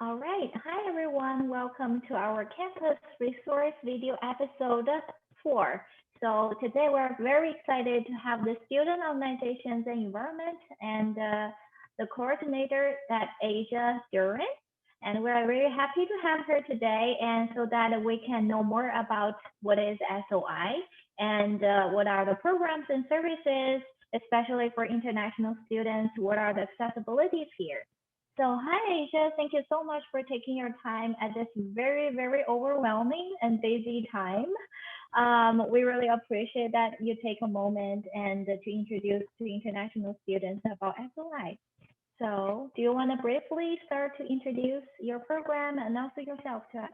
All right. Hi, everyone. Welcome to our campus resource video episode 4. So today we're very excited to have the student organizations and environment and the coordinator that Asia Duran. And we're very happy to have her today and so that we can know more about what is SOI and what are the programs and services, especially for international students, what are the accessibilities here. So, hi, Asia. Thank you so much for taking your time at this very, very overwhelming and busy time. We really appreciate that you take a moment and to introduce to international students about SOI. So, do you want to briefly start to introduce your program and also yourself to us?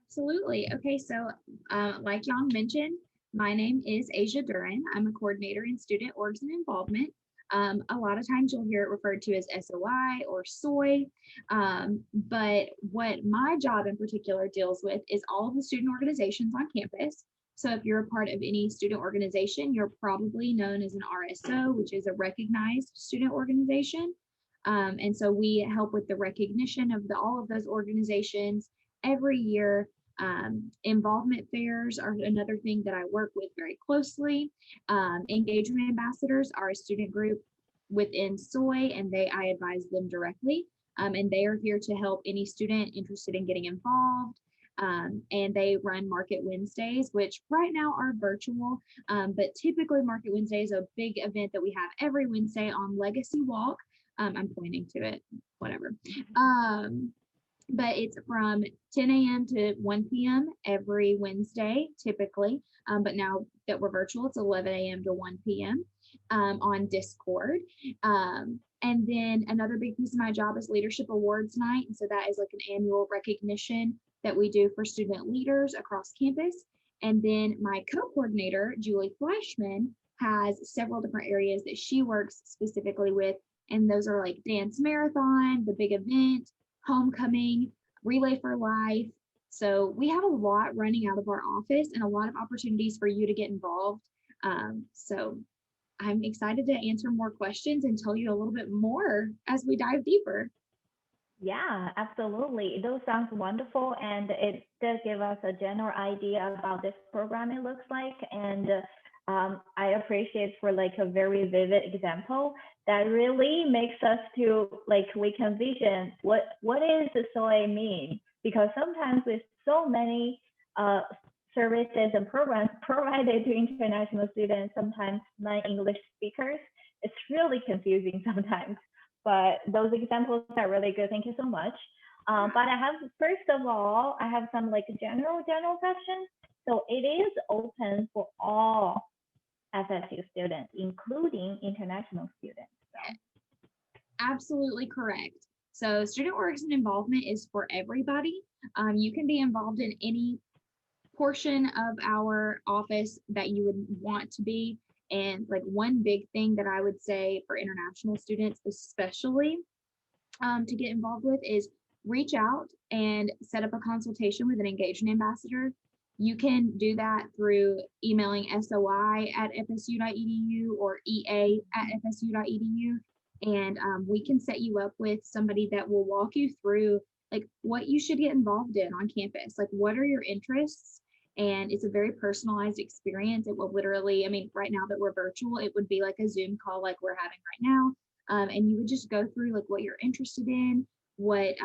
Absolutely. Okay, so like Young mentioned, my name is Asia Duran. I'm a coordinator in student orgs and involvement. A lot of times you'll hear it referred to as SOI or SOI, but what my job in particular deals with is all of the student organizations on campus. So if you're a part of any student organization, you're probably known as an RSO, which is a recognized student organization. And so we help with the recognition of all of those organizations every year. Involvement fairs are another thing that I work with very closely. Engagement ambassadors are a student group within SOI, and I advise them directly. And they are here to help any student interested in getting involved. And they run Market Wednesdays, which right now are virtual, but typically Market Wednesday is a big event that we have every Wednesday on Legacy Walk. I'm pointing to it, whatever. But it's from 10 a.m. to 1 p.m. every Wednesday, typically. But now that we're virtual, it's 11 a.m. to 1 p.m. On Discord. And then another big piece of my job is Leadership Awards Night. And so that is like an annual recognition that we do for student leaders across campus. And then my co coordinator, Julie Fleischman, has several different areas that she works specifically with. And those are like dance marathon, the big event, homecoming, relay for life. So we have a lot running out of our office and a lot of opportunities for you to get involved. So I'm excited to answer more questions and tell you a little bit more as we dive deeper. Yeah, absolutely. Those sounds wonderful, and it does give us a general idea about this program it looks like. And I appreciate for like a very vivid example that really makes us to like we can vision what is the SOA mean because sometimes with so many services and programs provided to international students, sometimes non-English speakers, it's really confusing sometimes. But those examples are really good. Thank you so much. But I have, first of all, I have some like general questions. So it is open for all FSU students, including international students. So Absolutely correct. So student orgs and involvement is for everybody. You can be involved in any portion of our office that you would want to be. And like one big thing that I would say for international students, especially to get involved with, is reach out and set up a consultation with an engagement ambassador. You can do that through emailing soi@fsu.edu or ea@fsu.edu. And we can set you up with somebody that will walk you through like what you should get involved in on campus. Like, what are your interests? And it's a very personalized experience. It will literally, I mean, right now that we're virtual, it would be like a Zoom call like we're having right now. And you would just go through like what you're interested in, what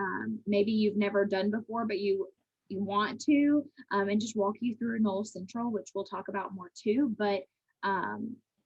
maybe you've never done before, but you want to, and just walk you through NOCentral, which we'll talk about more too. But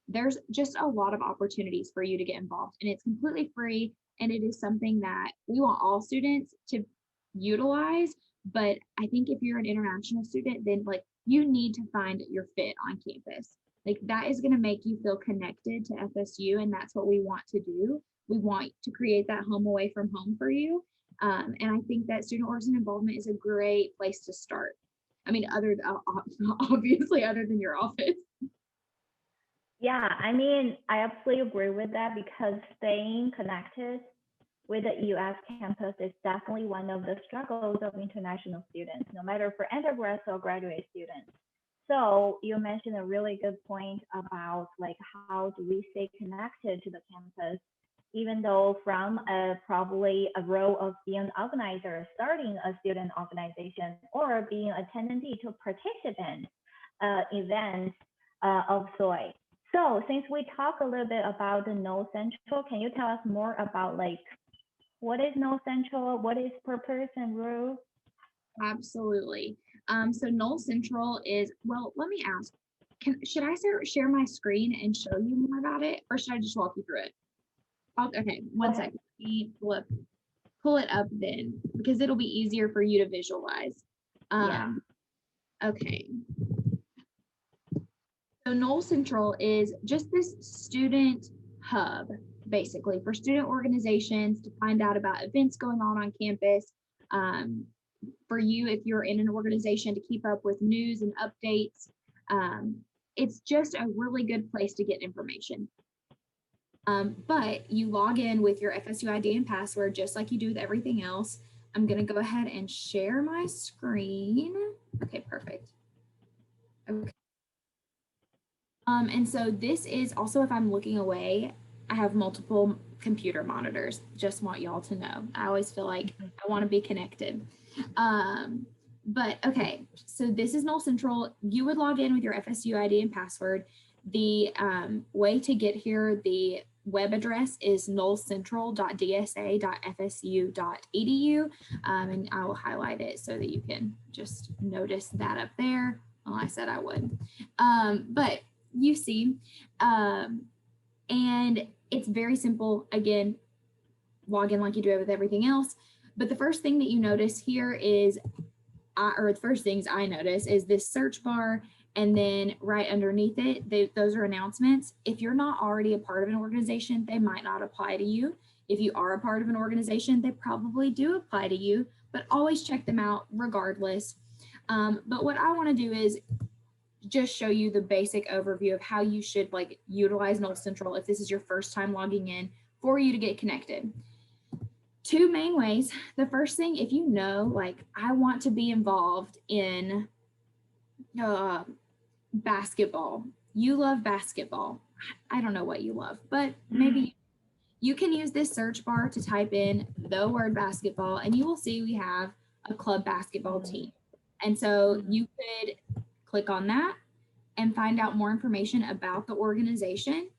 there's just a lot of opportunities for you to get involved, and it's completely free. And it is something that we want all students to utilize. But I think if you're an international student, then like you need to find your fit on campus. Like that is going to make you feel connected to FSU, and that's what we want to do. We want to create that home away from home for you. And I think that student orgs and involvement is a great place to start. I mean, obviously, other than your office. yeah, I mean, I absolutely agree with that because staying connected with the US campus is definitely one of the struggles of international students, no matter for undergrad or graduate students. So you mentioned a really good point about like how do we stay connected to the campus even though from probably a role of being an organizer, starting a student organization, or being a attendee to participant events of SOI. So since we talk a little bit about the NOCentral, can you tell us more about like what is NOCentral, what is purpose and role? Absolutely. So NOCentral is, well, let me ask, should I share my screen and show you more about it, or should I just walk you through it? Okay, one second. Let me pull it up then, because it'll be easier for you to visualize. Okay. So NOCentral is just this student hub, basically, for student organizations to find out about events going on campus. For you, if you're in an organization, to keep up with news and updates. It's just a really good place to get information. But you log in with your FSU ID and password, just like you do with everything else. I'm going to go ahead and share my screen. Okay, perfect. Okay. And so this is also, if I'm looking away, I have multiple computer monitors. Just want y'all to know. I always feel like I want to be connected. But okay, so this is NOCentral. You would log in with your FSU ID and password. The way to get here, the web address is nolcentral.dsa.fsu.edu, and I will highlight it so that you can just notice that up there. Well, I said I would, but you see, and it's very simple. Again, log in like you do with everything else. But the first thing that you notice here is, or the first things I notice is this search bar, and then right underneath it, those are announcements. If you're not already a part of an organization, they might not apply to you. If you are a part of an organization, they probably do apply to you, but always check them out regardless. But what I want to do is just show you the basic overview of how you should like utilize NOCentral if this is your first time logging in for you to get connected. Two main ways. The first thing, if you know, like I want to be involved in basketball, you love basketball. I don't know what you love, but maybe you can use this search bar to type in the word basketball, and you will see we have a club basketball team. And so you could click on that and find out more information about the organization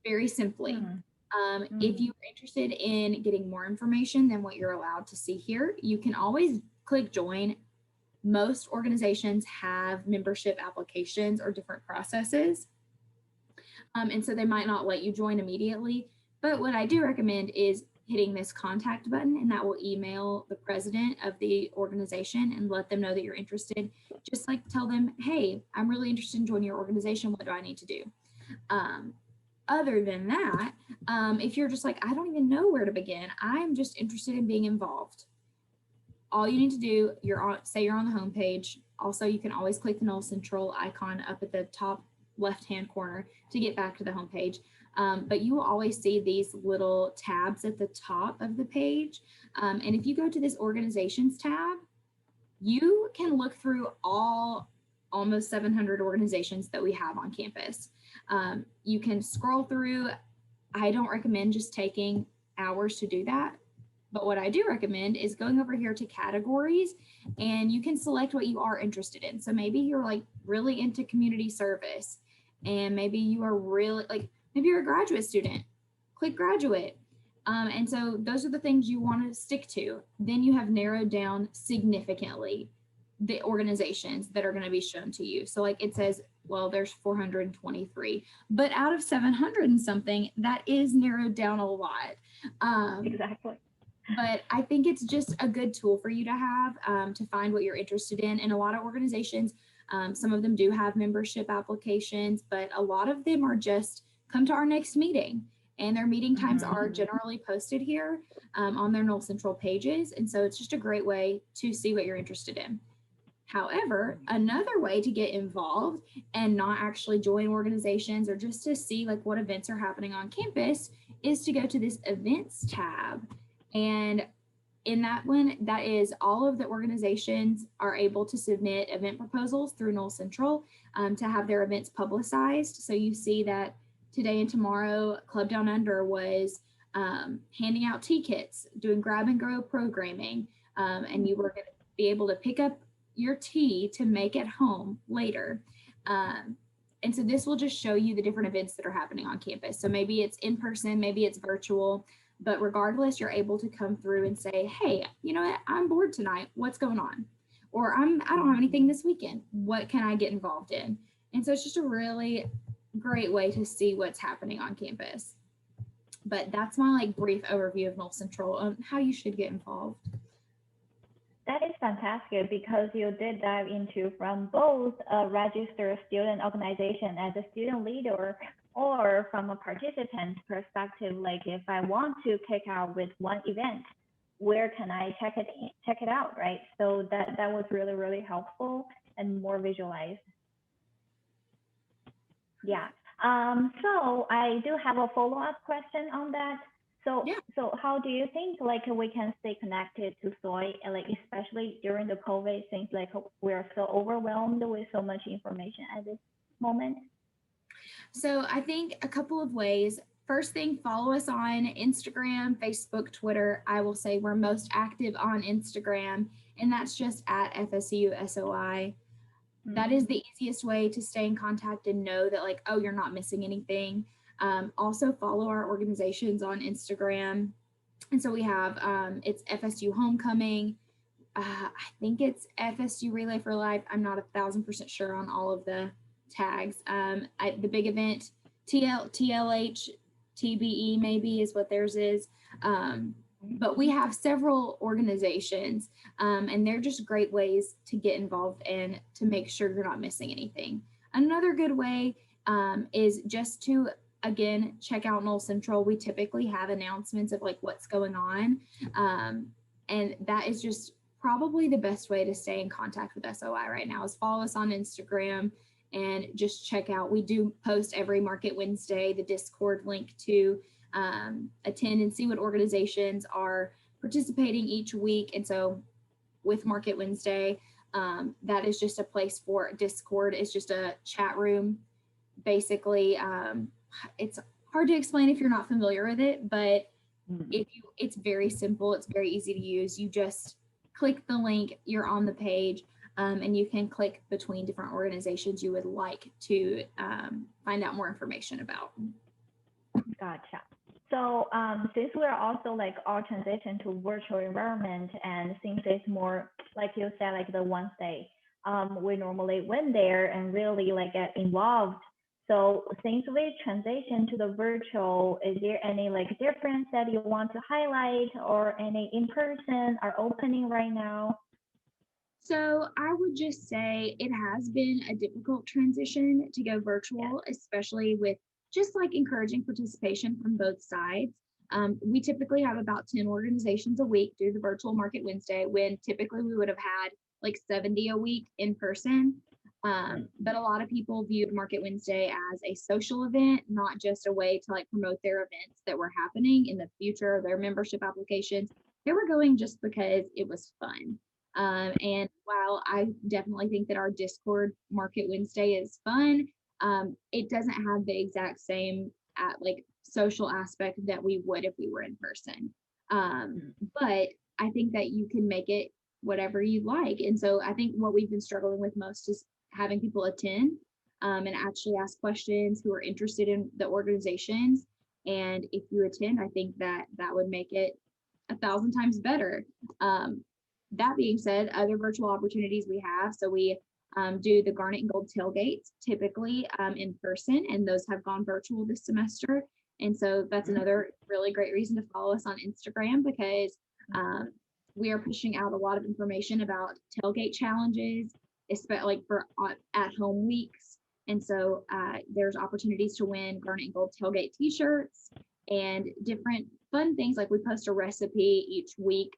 very simply. If you're interested in getting more information than what you're allowed to see here, you can always click join. Most organizations have membership applications or different processes. And so they might not let you join immediately. But what I do recommend is hitting this contact button, and that will email the president of the organization and let them know that you're interested. Just like tell them, hey, I'm really interested in joining your organization. What do I need to do? Other than that, if you're just like, I don't even know where to begin, I'm just interested in being involved. All you need to do, say you're on the home page. Also, you can always click the NOCentral icon up at the top left-hand corner to get back to the home page. But you will always see these little tabs at the top of the page. And if you go to this organizations tab, you can look through almost 700 organizations that we have on campus. You can scroll through. I don't recommend just taking hours to do that. But what I do recommend is going over here to categories, and you can select what you are interested in. So maybe you're like really into community service, and maybe you are really like, maybe you're a graduate student, click graduate. And so those are the things you want to stick to. Then you have narrowed down significantly the organizations that are going to be shown to you. So like it says, well, there's 423, but out of 700 and something, that is narrowed down a lot. Exactly. But I think it's just a good tool for you to have to find what you're interested in. And a lot of organizations, some of them do have membership applications, but a lot of them are just come to our next meeting. And their meeting times are generally posted here on their NOCentral pages. And so it's just a great way to see what you're interested in. However, another way to get involved and not actually join organizations or just to see like what events are happening on campus is to go to this events tab. And in that one, that is all of the organizations are able to submit event proposals through NOCentral to have their events publicized. So you see that today and tomorrow, Club Down Under was handing out tea kits, doing grab and go programming, and you were going to be able to pick up your tea to make at home later. And so this will just show you the different events that are happening on campus. So maybe it's in person, maybe it's virtual, but regardless, you're able to come through and say, hey, you know what, I'm bored tonight. What's going on? Or I don't have anything this weekend. What can I get involved in? And so it's just a really great way to see what's happening on campus. But that's my like brief overview of NOCentral on how you should get involved. That is fantastic because you did dive into from both a registered student organization as a student leader or from a participant perspective, like if I want to kick out with one event, where can I check it out, right? So that was really, really helpful and more visualized. Yeah. So I do have a follow-up question on that. So, Yeah. so how do you think like we can stay connected to SOI, and like especially during the COVID, since like we're so overwhelmed with so much information at this moment? So I think a couple of ways. First thing, follow us on Instagram, Facebook, Twitter. I will say we're most active on Instagram, and that's just at FSU SOI. That is the easiest way to stay in contact and know that like, oh, you're not missing anything. Also follow our organizations on Instagram. And so we have, it's FSU Homecoming. I think it's FSU Relay for Life. I'm not 1,000% sure on all of the tags. The big event, TLH, TBE maybe is what theirs is. But we have several organizations, and they're just great ways to get involved and to make sure you're not missing anything. Another good way is just to, again, check out NOCentral. We typically have announcements of like what's going on, and that is just probably the best way to stay in contact with SOI right now is follow us on Instagram and just check out. We do post every Market Wednesday, the Discord link to attend and see what organizations are participating each week. And so with Market Wednesday, that is just a place for Discord. It's just a chat room. Basically, it's hard to explain if you're not familiar with it, but it's very simple. It's very easy to use. You just click the link, you're on the page, and you can click between different organizations you would like to find out more information about. Gotcha. So since we're also like all transition to virtual environment, and since it's more like you said, like the Wednesday, we normally went there and really like get involved. So since we transition to the virtual, is there any like difference that you want to highlight, or any in person are opening right now? So I would just say it has been a difficult transition to go virtual, especially with just like encouraging participation from both sides. We typically have about 10 organizations a week do the virtual Market Wednesday, when typically we would have had like 70 a week in person. But a lot of people viewed Market Wednesday as a social event, not just a way to like promote their events that were happening in the future, their membership applications. They were going just because it was fun. And while I definitely think that our Discord Market Wednesday is fun, it doesn't have the exact same like social aspect that we would if we were in person. But I think that you can make it whatever you like. And so I think what we've been struggling with most is having people attend and actually ask questions who are interested in the organizations. And if you attend, I think that that would make it 1,000 times better. That being said, other virtual opportunities we have. So we do the Garnet and Gold tailgates typically in person, and those have gone virtual this semester. And so that's another really great reason to follow us on Instagram, because we are pushing out a lot of information about tailgate challenges, especially like for at-home weeks. And so there's opportunities to win Garnet and Gold tailgate t-shirts and different fun things. Like we post a recipe each week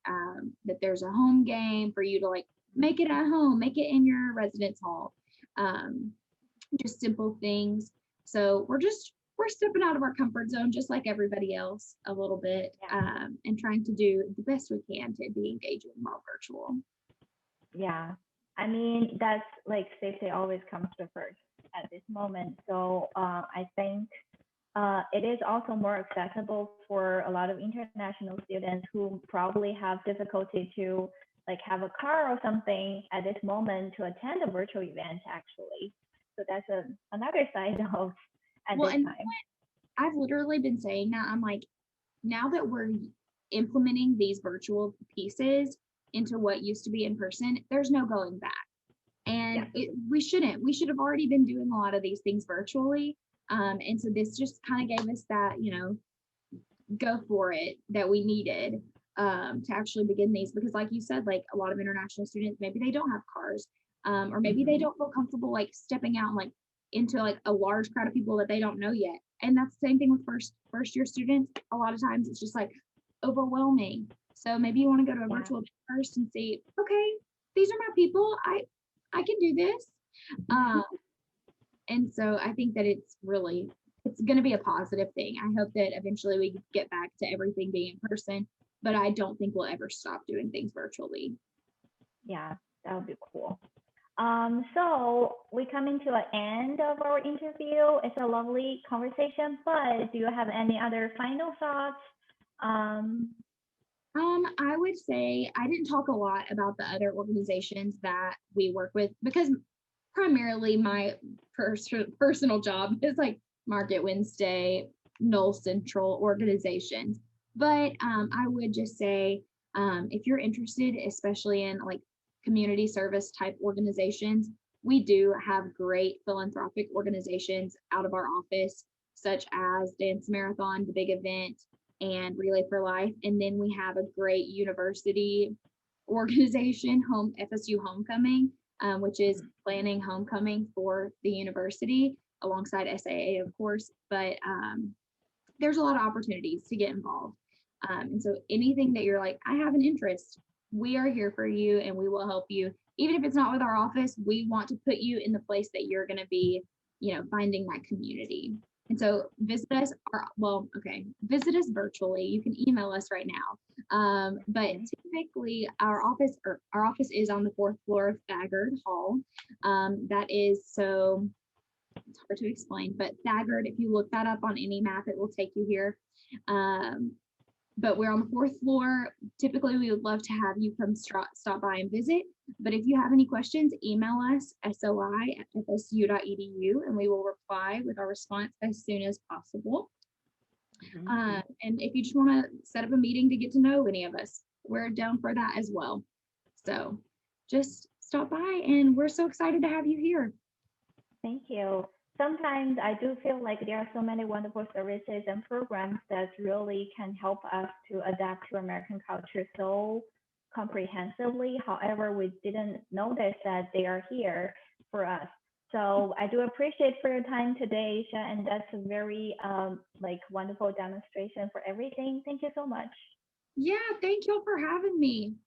that there's a home game for you to like make it at home, make it in your residence hall, just simple things. So we're stepping out of our comfort zone just like everybody else a little bit, and trying to do the best we can to be engaging while virtual. Yeah, I mean, that's like safety always comes to first at this moment. So I think it is also more accessible for a lot of international students who probably have difficulty to like have a car or something at this moment to attend a virtual event actually. So that's another side of at Well, this and time. I've literally been saying that. I'm like, now that we're implementing these virtual pieces into what used to be in person, there's no going back. Yeah, And we shouldn't. We should have already been doing a lot of these things virtually. And so this just kind of gave us that, go for it that we needed to actually begin these. Because, like you said, like a lot of international students, maybe they don't have cars, or maybe they don't feel comfortable like stepping out like into like a large crowd of people that they don't know yet. And that's the same thing with first year students. A lot of times it's just like overwhelming. So maybe you want to go to a yeah, virtual event first and see, okay, these are my people. I can do this. And so I think that it's going to be a positive thing. I hope that eventually we get back to everything being in person, but I don't think we'll ever stop doing things virtually. yeah, that would be cool. So we coming to an end of our interview. It's a lovely conversation, but do you have any other final thoughts? Um, I would say I didn't talk a lot about the other organizations that we work with because primarily my personal job is like Market Wednesday, NOCentral organizations. But I would just say if you're interested, especially in like community service type organizations, we do have great philanthropic organizations out of our office, such as Dance Marathon, the big event, and Relay for Life. And then we have a great university organization, Home FSU Homecoming, which is planning homecoming for the university alongside SAA, of course. But there's a lot of opportunities to get involved. And so anything that you're like, I have an interest, we are here for you and we will help you. Even if it's not with our office, we want to put you in the place that you're going to be, finding that community. And so visit us, visit us virtually. You can email us right now. But typically our office is on the fourth floor of Thagard Hall. That is so it's hard to explain, but Thagard, if you look that up on any map, it will take you here. But we're on the fourth floor. Typically, we would love to have you come stop by and visit. But if you have any questions, email us SOI@fsu.edu, and we will reply with our response as soon as possible. And if you just want to set up a meeting to get to know any of us, we're down for that as well. So just stop by, and we're so excited to have you here. Thank you. Sometimes I do feel like there are so many wonderful services and programs that really can help us to adapt to American culture so comprehensively. However, we didn't notice that they are here for us. So I do appreciate for your time today, Isha, and that's a very wonderful demonstration for everything. Thank you so much. Yeah, thank you for having me.